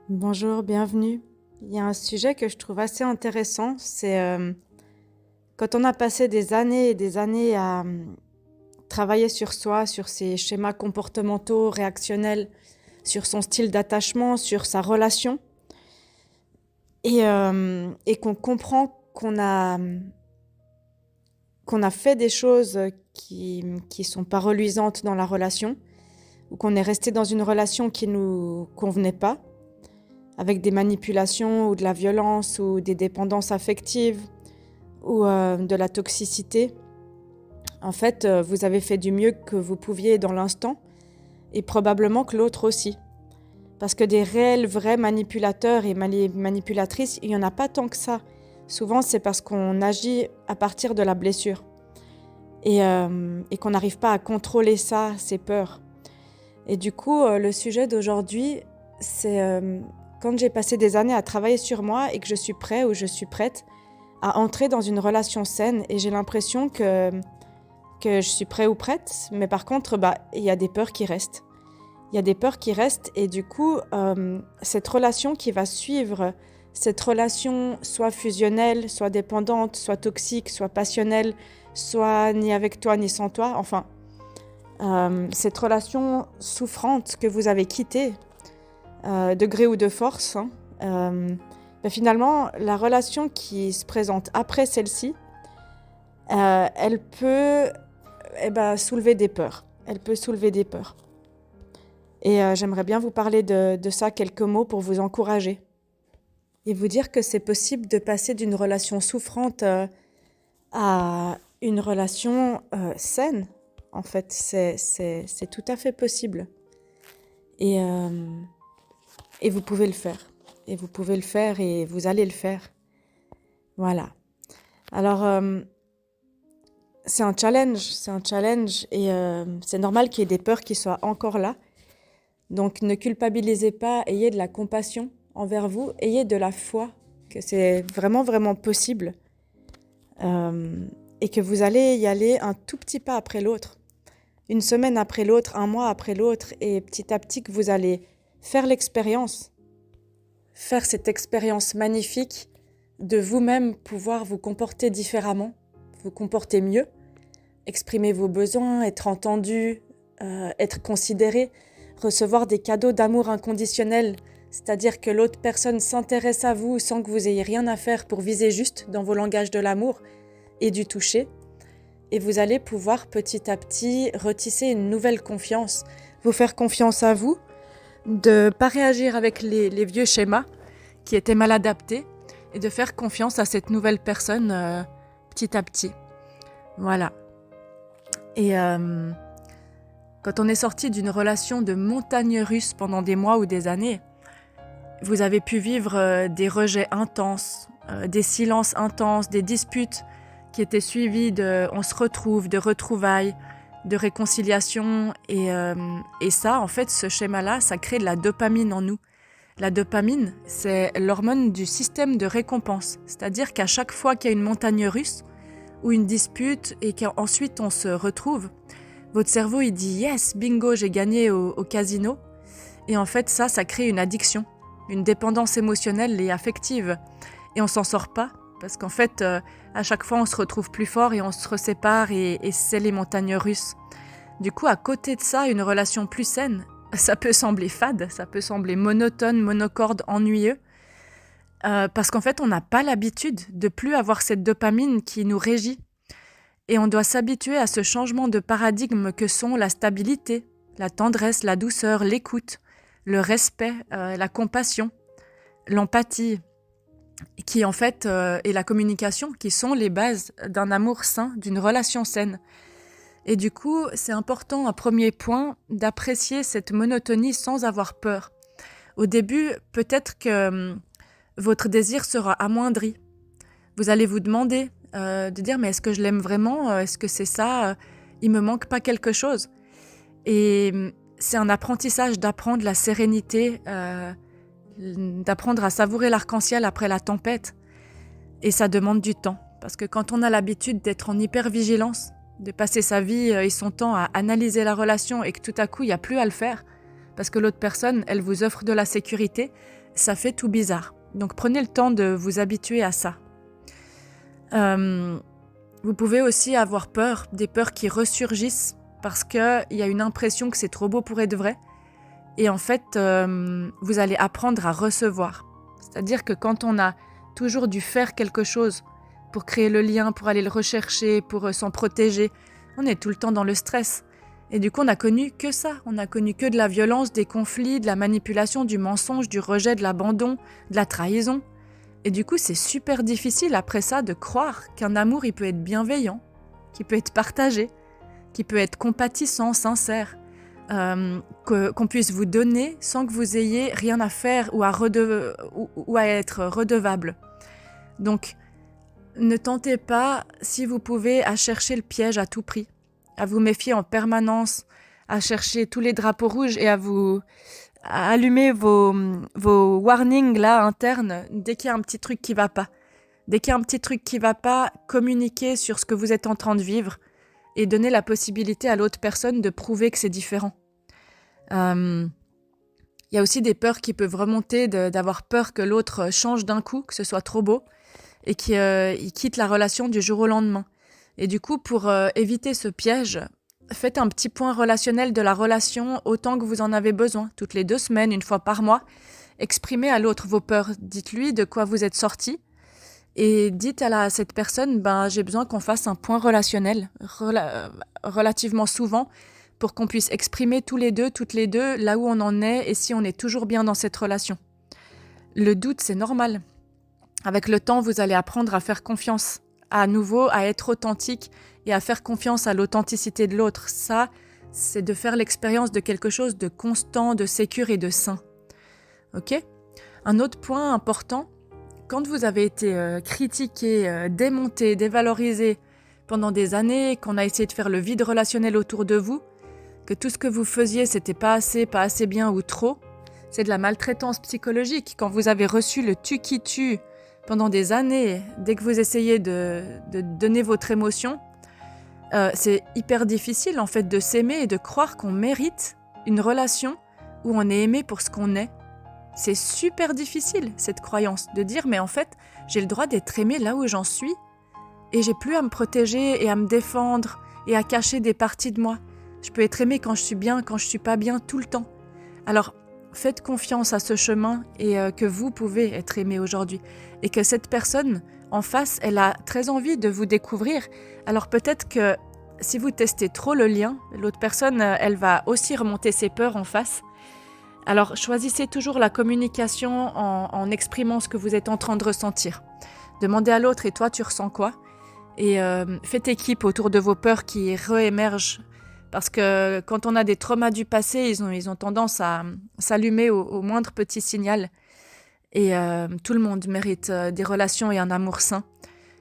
Bonjour, bienvenue. Il y a un sujet que je trouve assez intéressant, c'est quand on a passé des années et des années à travailler sur soi, sur ses schémas comportementaux, réactionnels, sur son style d'attachement, sur sa relation, et qu'on comprend qu'on a fait des choses qui sont pas reluisantes dans la relation, ou qu'on est resté dans une relation qui nous convenait pas, avec des manipulations ou de la violence ou des dépendances affectives ou de la toxicité. En fait, vous avez fait du mieux que vous pouviez dans l'instant et probablement que l'autre aussi. Parce que des réels, vrais manipulateurs et manipulatrices, il n'y en a pas tant que ça. Souvent, c'est parce qu'on agit à partir de la blessure et qu'on n'arrive pas à contrôler ça, ces peurs. Et du coup, le sujet d'aujourd'hui, c'est quand j'ai passé des années à travailler sur moi et que je suis prêt ou je suis prête à entrer dans une relation saine et j'ai l'impression que je suis prêt ou prête, mais par contre, il y a des peurs qui restent. Il y a des peurs qui restent et du coup, cette relation qui va suivre, cette relation soit fusionnelle, soit dépendante, soit toxique, soit passionnelle, soit ni avec toi ni sans toi, enfin, cette relation souffrante que vous avez quittée, de gré ou de force, finalement, la relation qui se présente après celle-ci, elle peut soulever des peurs. Elle peut soulever des peurs. Et j'aimerais bien vous parler de ça, quelques mots pour vous encourager. Et vous dire que c'est possible de passer d'une relation souffrante à une relation saine. En fait, c'est tout à fait possible. Et vous pouvez le faire. Et vous pouvez le faire et vous allez le faire. Voilà. Alors, c'est un challenge et c'est normal qu'il y ait des peurs qui soient encore là. Donc ne culpabilisez pas, ayez de la compassion envers vous, ayez de la foi que c'est vraiment, vraiment possible et que vous allez y aller un tout petit pas après l'autre, une semaine après l'autre, un mois après l'autre et petit à petit que vous allez faire l'expérience, faire cette expérience magnifique de vous-même pouvoir vous comporter différemment, vous comporter mieux, exprimer vos besoins, être entendu, être considéré, recevoir des cadeaux d'amour inconditionnel, c'est-à-dire que l'autre personne s'intéresse à vous sans que vous ayez rien à faire pour viser juste dans vos langages de l'amour et du toucher. Et vous allez pouvoir petit à petit retisser une nouvelle confiance, vous faire confiance à vous, de ne pas réagir avec les vieux schémas qui étaient mal adaptés et de faire confiance à cette nouvelle personne petit à petit. Voilà. Et quand on est sorti d'une relation de montagne russe pendant des mois ou des années, vous avez pu vivre des rejets intenses, des silences intenses, des disputes qui étaient suivies de on se retrouve, de retrouvailles, de réconciliation. Et ça, en fait, ce schéma-là, ça crée de la dopamine en nous. La dopamine, c'est l'hormone du système de récompense. C'est-à-dire qu'à chaque fois qu'il y a une montagne russe ou une dispute et qu'ensuite on se retrouve, votre cerveau, il dit « Yes, bingo, j'ai gagné au casino ». Et en fait, ça crée une addiction, une dépendance émotionnelle et affective. Et on s'en sort pas, parce qu'en fait, à chaque fois, on se retrouve plus fort et on se resépare et c'est les montagnes russes. Du coup, à côté de ça, une relation plus saine, ça peut sembler fade, ça peut sembler monotone, monocorde, ennuyeux, parce qu'en fait, on n'a pas l'habitude de plus avoir cette dopamine qui nous régit. Et on doit s'habituer à ce changement de paradigme que sont la stabilité, la tendresse, la douceur, l'écoute, le respect, la compassion, l'empathie, qui en fait et la communication, qui sont les bases d'un amour sain, d'une relation saine. Et du coup, c'est important, un premier point, d'apprécier cette monotonie sans avoir peur. Au début, peut-être que votre désir sera amoindri. Vous allez vous demander de dire « mais est-ce que je l'aime vraiment ? Est-ce que c'est ça ? Il me manque pas quelque chose ?» Et c'est un apprentissage d'apprendre la sérénité, d'apprendre à savourer l'arc-en-ciel après la tempête. Et ça demande du temps, parce que quand on a l'habitude d'être en hypervigilance, de passer sa vie et son temps à analyser la relation et que tout à coup, il n'y a plus à le faire, parce que l'autre personne, elle vous offre de la sécurité, ça fait tout bizarre. Donc prenez le temps de vous habituer à ça. Vous pouvez aussi avoir peur, des peurs qui ressurgissent parce qu'il y a une impression que c'est trop beau pour être vrai. Et en fait, vous allez apprendre à recevoir. C'est-à-dire que quand on a toujours dû faire quelque chose pour créer le lien, pour aller le rechercher, pour s'en protéger, on est tout le temps dans le stress. Et du coup, on n'a connu que ça. On n'a connu que de la violence, des conflits, de la manipulation, du mensonge, du rejet, de l'abandon, de la trahison. Et du coup, c'est super difficile après ça de croire qu'un amour, il peut être bienveillant, qu'il peut être partagé, qu'il peut être compatissant, sincère, qu'on puisse vous donner sans que vous ayez rien à faire ou à être redevable. Donc, ne tentez pas, si vous pouvez, à chercher le piège à tout prix, à vous méfier en permanence, à chercher tous les drapeaux rouges et à allumer vos warnings là internes dès qu'il y a un petit truc qui va pas. Dès qu'il y a un petit truc qui va pas, communiquez sur ce que vous êtes en train de vivre et donnez la possibilité à l'autre personne de prouver que c'est différent. Il y a aussi des peurs qui peuvent remonter d'avoir peur que l'autre change d'un coup, que ce soit trop beau et qu'il quitte la relation du jour au lendemain. Et du coup, pour éviter ce piège, faites un petit point relationnel de la relation autant que vous en avez besoin, toutes les 2 semaines, 1 fois par mois. Exprimez à l'autre vos peurs, dites-lui de quoi vous êtes sortis et dites à cette personne, j'ai besoin qu'on fasse un point relationnel relativement souvent pour qu'on puisse exprimer toutes les deux, là où on en est et si on est toujours bien dans cette relation. Le doute, c'est normal. Avec le temps, vous allez apprendre à faire confiance, à nouveau, à être authentique et à faire confiance à l'authenticité de l'autre. Ça, c'est de faire l'expérience de quelque chose de constant, de sécure et de sain. Ok ? Un autre point important, quand vous avez été critiqué, démonté, dévalorisé pendant des années, qu'on a essayé de faire le vide relationnel autour de vous, que tout ce que vous faisiez, c'était pas assez bien ou trop, c'est de la maltraitance psychologique. Quand vous avez reçu le tu qui tue pendant des années, dès que vous essayez de donner votre émotion, c'est hyper difficile en fait de s'aimer et de croire qu'on mérite une relation où on est aimé pour ce qu'on est. C'est super difficile cette croyance de dire mais en fait j'ai le droit d'être aimé là où j'en suis et j'ai plus à me protéger et à me défendre et à cacher des parties de moi. Je peux être aimé quand je suis bien, quand je suis pas bien, tout le temps. Alors faites confiance à ce chemin et que vous pouvez être aimé aujourd'hui et que cette personne en face, elle a très envie de vous découvrir. Alors peut-être que si vous testez trop le lien, l'autre personne, elle va aussi remonter ses peurs en face. Alors choisissez toujours la communication en exprimant ce que vous êtes en train de ressentir. Demandez à l'autre et toi tu ressens quoi ? Et faites équipe autour de vos peurs qui réémergent. Parce que quand on a des traumas du passé, ils ont tendance à s'allumer au moindre petit signal. Et tout le monde mérite des relations et un amour sain.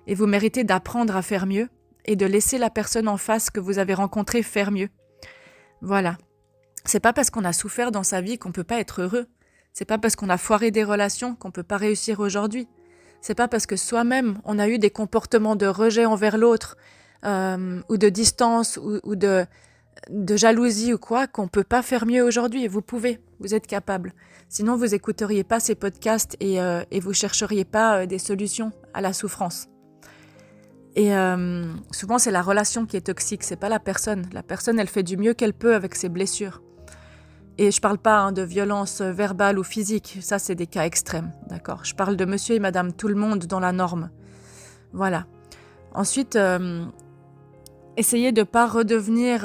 Et vous méritez d'apprendre à faire mieux et de laisser la personne en face que vous avez rencontrée faire mieux. Voilà. C'est pas parce qu'on a souffert dans sa vie qu'on peut pas être heureux. C'est pas parce qu'on a foiré des relations qu'on peut pas réussir aujourd'hui. C'est pas parce que soi-même on a eu des comportements de rejet envers l'autre ou de distance ou de jalousie ou quoi qu'on peut pas faire mieux aujourd'hui. Vous pouvez, vous êtes capable. Sinon vous écouteriez pas ces podcasts et vous chercheriez pas des solutions à la souffrance. Et souvent c'est la relation qui est toxique, c'est pas la personne. La personne elle fait du mieux qu'elle peut avec ses blessures. Et je parle pas de violence verbale ou physique, ça c'est des cas extrêmes, d'accord ? Je parle de monsieur et madame tout le monde dans la norme. Voilà. Ensuite, essayez de pas revenir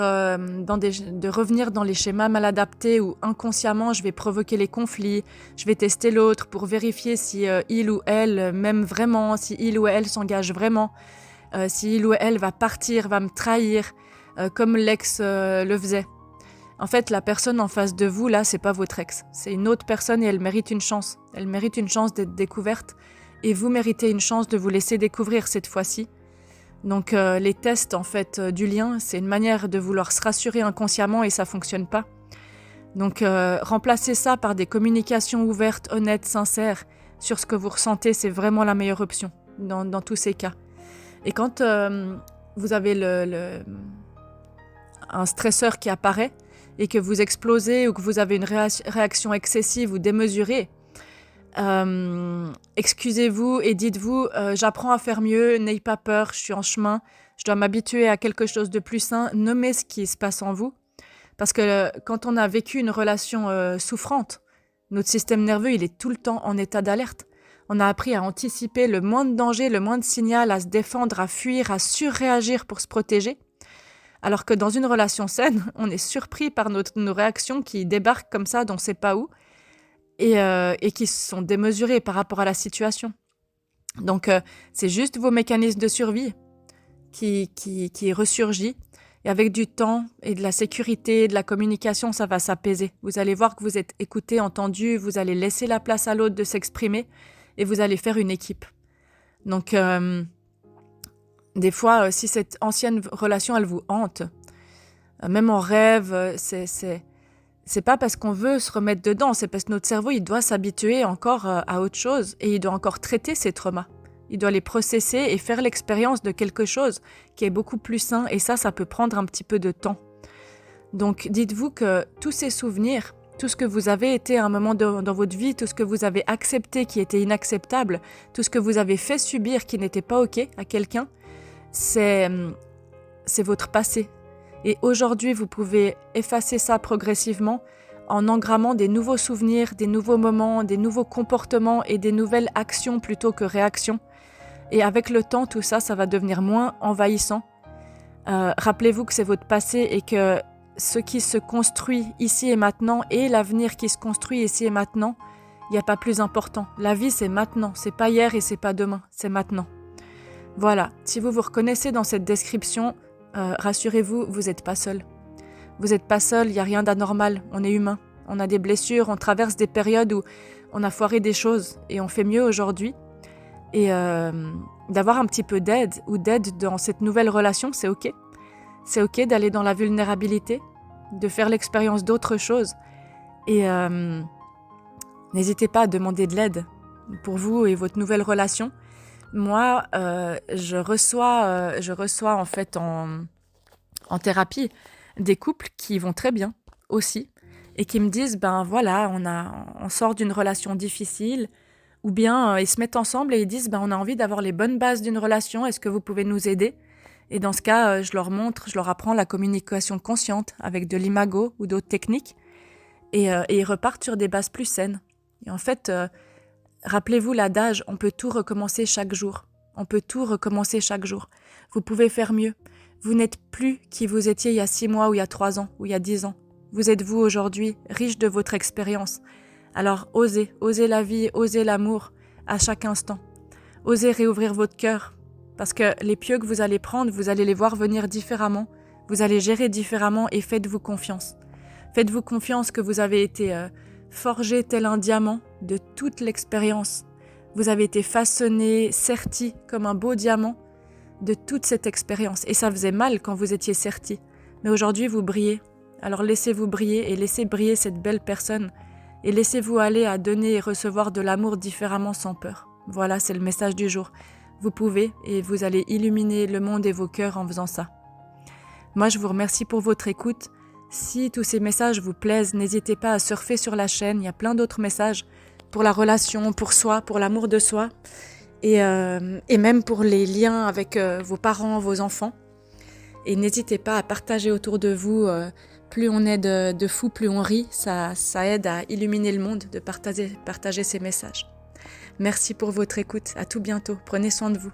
dans les schémas mal adaptés où inconsciemment je vais provoquer les conflits, je vais tester l'autre pour vérifier si il ou elle m'aime vraiment, si il ou elle s'engage vraiment, si il ou elle va partir, va me trahir, comme l'ex le faisait. En fait, la personne en face de vous, là, c'est pas votre ex. C'est une autre personne et elle mérite une chance. Elle mérite une chance d'être découverte et vous méritez une chance de vous laisser découvrir cette fois-ci. Donc les tests en fait du lien, c'est une manière de vouloir se rassurer inconsciemment et ça fonctionne pas. Donc remplacez ça par des communications ouvertes, honnêtes, sincères sur ce que vous ressentez, c'est vraiment la meilleure option dans tous ces cas. Et quand vous avez un stresseur qui apparaît et que vous explosez ou que vous avez une réaction excessive ou démesurée, Excusez-vous et dites-vous j'apprends à faire mieux, n'ayez pas peur, je suis en chemin, je dois m'habituer à quelque chose de plus sain. Nommez ce qui se passe en vous. Parce que quand on a vécu une relation souffrante, notre système nerveux, il est tout le temps en état d'alerte. On a appris à anticiper le moindre danger, le moindre signal, à se défendre, à fuir, à surréagir pour se protéger. Alors que dans une relation saine, on est surpris par nos réactions qui débarquent comme ça, d'on ne sait pas où, et qui sont démesurées par rapport à la situation. Donc, c'est juste vos mécanismes de survie qui ressurgit. Et avec du temps et de la sécurité, de la communication, ça va s'apaiser. Vous allez voir que vous êtes écouté, entendu, vous allez laisser la place à l'autre de s'exprimer et vous allez faire une équipe. Donc, des fois, si cette ancienne relation, elle vous hante, même en rêve, c'est pas parce qu'on veut se remettre dedans, c'est parce que notre cerveau, il doit s'habituer encore à autre chose et il doit encore traiter ses traumas. Il doit les processer et faire l'expérience de quelque chose qui est beaucoup plus sain et ça peut prendre un petit peu de temps. Donc dites-vous que tous ces souvenirs, tout ce que vous avez été à un moment dans votre vie, tout ce que vous avez accepté qui était inacceptable, tout ce que vous avez fait subir qui n'était pas OK à quelqu'un, c'est votre passé. Et aujourd'hui, vous pouvez effacer ça progressivement en engrammant des nouveaux souvenirs, des nouveaux moments, des nouveaux comportements et des nouvelles actions plutôt que réactions. Et avec le temps, tout ça, ça va devenir moins envahissant. Rappelez-vous que c'est votre passé et que ce qui se construit ici et maintenant et l'avenir qui se construit ici et maintenant, il n'y a pas plus important. La vie, c'est maintenant. C'est pas hier et c'est pas demain. C'est maintenant. Voilà. Si vous vous reconnaissez dans cette description, rassurez-vous, vous n'êtes pas seul. Vous n'êtes pas seul, il n'y a rien d'anormal. On est humain. On a des blessures, on traverse des périodes où on a foiré des choses et on fait mieux aujourd'hui. Et d'avoir un petit peu d'aide ou d'aide dans cette nouvelle relation, c'est OK. C'est OK d'aller dans la vulnérabilité, de faire l'expérience d'autre chose. Et n'hésitez pas à demander de l'aide pour vous et votre nouvelle relation. Moi, je reçois en fait en thérapie des couples qui vont très bien aussi et qui me disent, ben voilà, on sort d'une relation difficile. Ou bien ils se mettent ensemble et ils disent on a envie d'avoir les bonnes bases d'une relation, est-ce que vous pouvez nous aider ? Et dans ce cas, je leur montre, je leur apprends la communication consciente avec de l'imago ou d'autres techniques et ils repartent sur des bases plus saines. Et en fait, rappelez-vous l'adage, on peut tout recommencer chaque jour. On peut tout recommencer chaque jour. Vous pouvez faire mieux. Vous n'êtes plus qui vous étiez il y a 6 mois ou il y a 3 ans ou il y a 10 ans. Vous êtes vous aujourd'hui, riche de votre expérience. Alors osez la vie, osez l'amour à chaque instant. Osez réouvrir votre cœur, parce que les pieux que vous allez prendre, vous allez les voir venir différemment, vous allez gérer différemment et faites-vous confiance. Faites-vous confiance que vous avez été forgé tel un diamant de toute l'expérience. Vous avez été façonné, serti comme un beau diamant de toute cette expérience. Et ça faisait mal quand vous étiez serti. Mais aujourd'hui, vous brillez. Alors laissez-vous briller et laissez briller cette belle personne. Et laissez-vous aller à donner et recevoir de l'amour différemment sans peur. Voilà, c'est le message du jour. Vous pouvez et vous allez illuminer le monde et vos cœurs en faisant ça. Moi, je vous remercie pour votre écoute. Si tous ces messages vous plaisent, n'hésitez pas à surfer sur la chaîne. Il y a plein d'autres messages pour la relation, pour soi, pour l'amour de soi. Et même pour les liens avec vos parents, vos enfants. Et n'hésitez pas à partager autour de vous. Plus on est de fous, plus on rit. Ça aide à illuminer le monde de partager ces messages. Merci pour votre écoute. À tout bientôt. Prenez soin de vous.